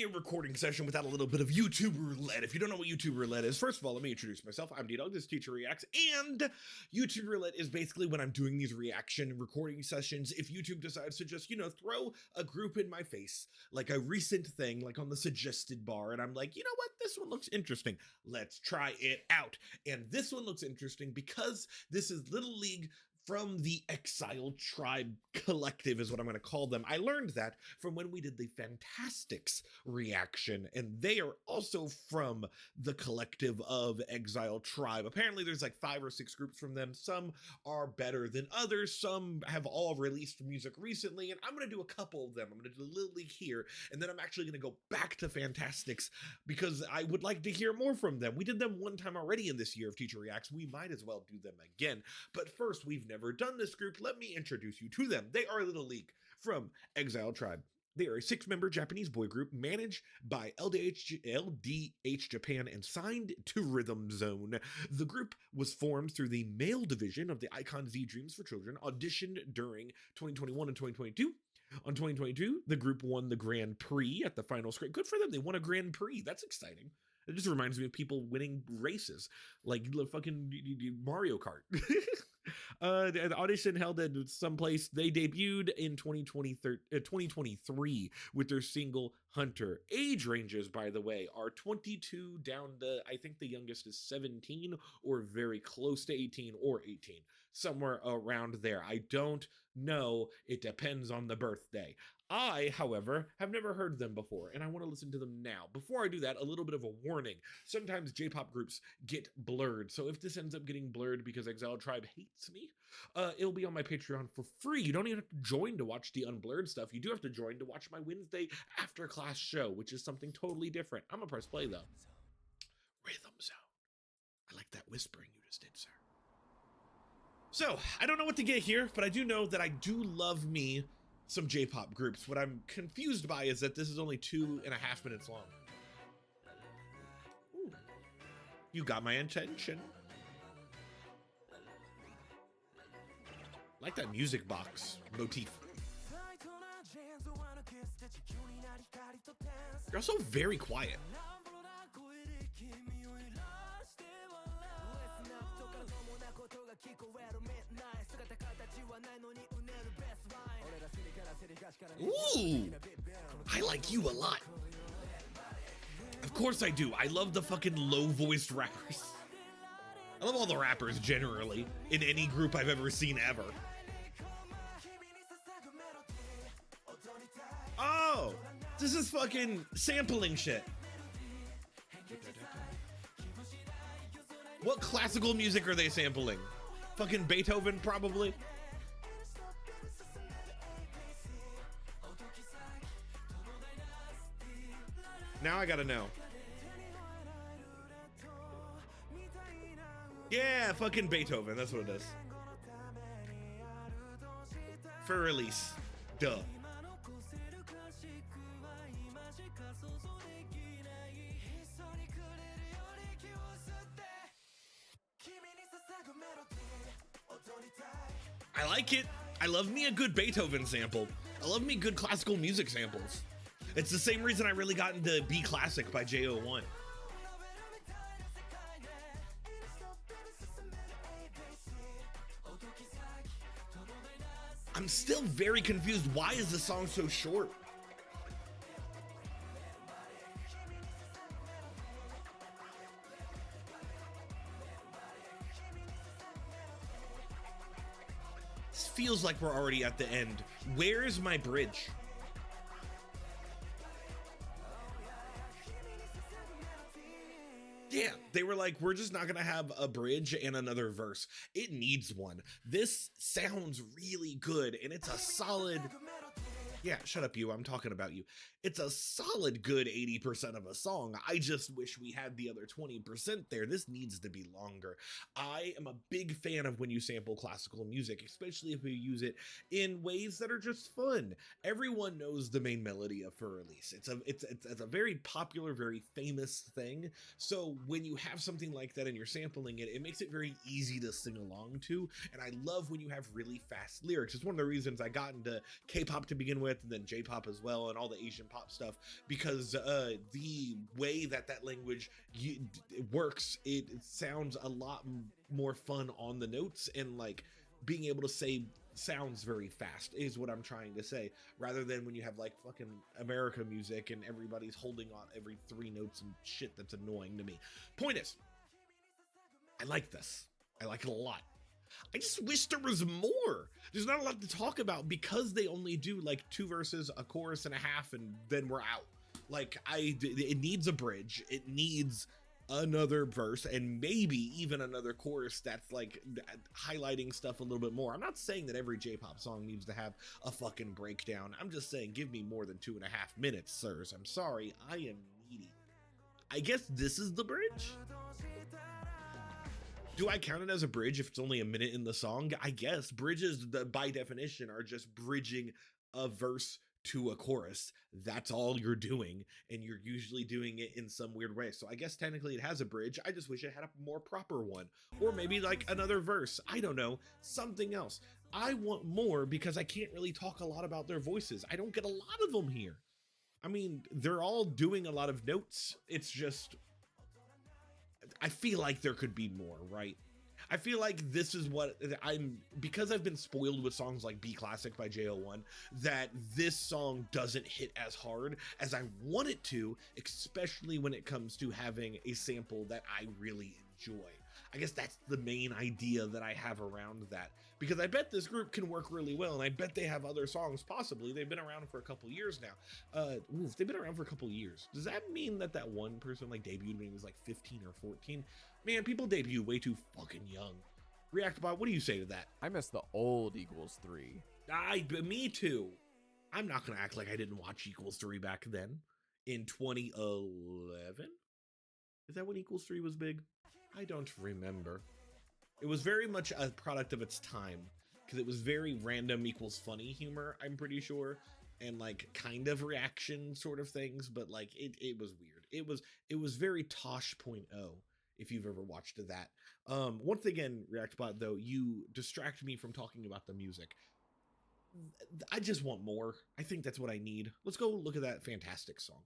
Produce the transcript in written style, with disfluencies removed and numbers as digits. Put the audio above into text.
be a recording session without a little bit of YouTube roulette. If you don't know what YouTube roulette is, first of all, let me introduce myself. I'm Ddog, this teacher reacts, and YouTube roulette is basically when I'm doing these reaction recording sessions, if YouTube decides to just, throw a group in my face, like a recent thing, like on the suggested bar, and I'm like, you know what, this one looks interesting. Let's try it out. And this one looks interesting because this is Little League from the Exile Tribe Collective is what I'm going to call them. I learned that from when we did the Fantastics reaction, and they are also from the collective of Exile Tribe. Apparently there's like 5 or 6 groups from them. Some are better than others. Some have all released music recently, and I'm going to do a couple of them. I'm going to do Little League here, and then I'm actually going to go back to Fantastics because I would like to hear more from them. We did them one time already in this year of Teacher Reacts. We might as well do them again. But first, we've never done this group. Let me introduce you to them. They are Little League from Exile Tribe. They are a 6-member Japanese boy group managed by LDH Japan and signed to Rhythm Zone. The group was formed through the male division of the Icon Z Dreams for Children, auditioned during 2021 and 2022. On 2022, the group won the Grand Prix at the final screen. Good for them. They won a Grand Prix. That's exciting. It just reminds me of people winning races, like fucking Mario Kart. The audition held at some place. They debuted in 2023 with their single Hunter. Age ranges, by the way, are 22 down to, I think the youngest is 17 or very close to 18 or 18. Somewhere around there. I don't know. It depends on the birthday. I, however, have never heard them before, and I want to listen to them now. Before I do that, a little bit of a warning. Sometimes J-pop groups get blurred, so if this ends up getting blurred because Exile Tribe hates me, it'll be on my Patreon for free. You don't even have to join to watch the unblurred stuff. You do have to join to watch my Wednesday after class show, which is something totally different. I'm gonna press play, though. Rhythm Zone. I like that whispering you just did, sir. So, I don't know what to get here, but I do know that I do love me some J-pop groups. What I'm confused by is that this is only 2.5 minutes long. Ooh. You got my attention. Like that music box motif. You're also very quiet. Ooh, I like you a lot. Of course I do. I love the fucking low-voiced rappers. I love all the rappers generally in any group I've ever seen ever. Oh, this is fucking sampling shit. What classical music are they sampling? Fucking Beethoven, probably. Now I gotta know. Yeah, fucking Beethoven, that's what it is. For release. Duh. I like it. I love me a good Beethoven sample. I love me good classical music samples. It's the same reason I really got into B Classic by J01. I'm still very confused. Why is the song so short? This feels like we're already at the end. Where is my bridge? Yeah, they were like, we're just not gonna have a bridge and another verse. It needs one. This sounds really good, and it's a solid... Yeah, shut up you, I'm talking about you. It's a solid good 80% of a song. I just wish we had the other 20% there. This needs to be longer. I am a big fan of when you sample classical music, especially if you use it in ways that are just fun. Everyone knows the main melody of For Release. It's a very popular, very famous thing. So when you have something like that and you're sampling it, it makes it very easy to sing along to. And I love when you have really fast lyrics. It's one of the reasons I got into K-pop to begin with. with, and then J-pop as well, and all the Asian pop stuff, because the way that language works, it sounds a lot more fun on the notes, and like being able to say sounds very fast is what I'm trying to say, rather than when you have like fucking America music and everybody's holding on every 3 notes and shit. That's annoying to me. Point is, I like this. I like it a lot. I just wish there was more. There's not a lot to talk about because they only do like 2 verses, a chorus and a half, and then we're out. Like it needs a bridge. It needs another verse and maybe even another chorus that's like highlighting stuff a little bit more. I'm not saying that every J-pop song needs to have a fucking breakdown. I'm just saying give me more than 2.5 minutes, sirs. I'm sorry, I am needy. I guess this is the bridge. Do I count it as a bridge if it's only a minute in the song? I guess bridges, by definition, are just bridging a verse to a chorus. That's all you're doing, and you're usually doing it in some weird way. So I guess technically it has a bridge. I just wish it had a more proper one, or maybe like another verse. I don't know, something else. I want more because I can't really talk a lot about their voices. I don't get a lot of them here. I mean, they're all doing a lot of notes. It's just, I feel like there could be more, right? I feel like this is what because I've been spoiled with songs like B Classic by JO1, that this song doesn't hit as hard as I want it to, especially when it comes to having a sample that I really enjoy. I guess that's the main idea that I have around that, because I bet this group can work really well, and I bet they have other songs possibly. They've been around for a couple years now. If they've been around for a couple years, does that mean that that one person like debuted when he was like 15 or 14? Man, people debut way too fucking young. Reactbot, what do you say to that? I miss the old Equals 3. Me too. I'm not gonna act like I didn't watch Equals 3 back then in 2011. Is that when Equals 3 was big? I don't remember. It was very much a product of its time, because it was very random equals funny humor, I'm pretty sure, and like kind of reaction sort of things, but like it was weird. It was very Tosh.0, if you've ever watched that. Once again, Reactbot, though, you distract me from talking about the music. I just want more. I think that's what I need. Let's go look at that fantastic song.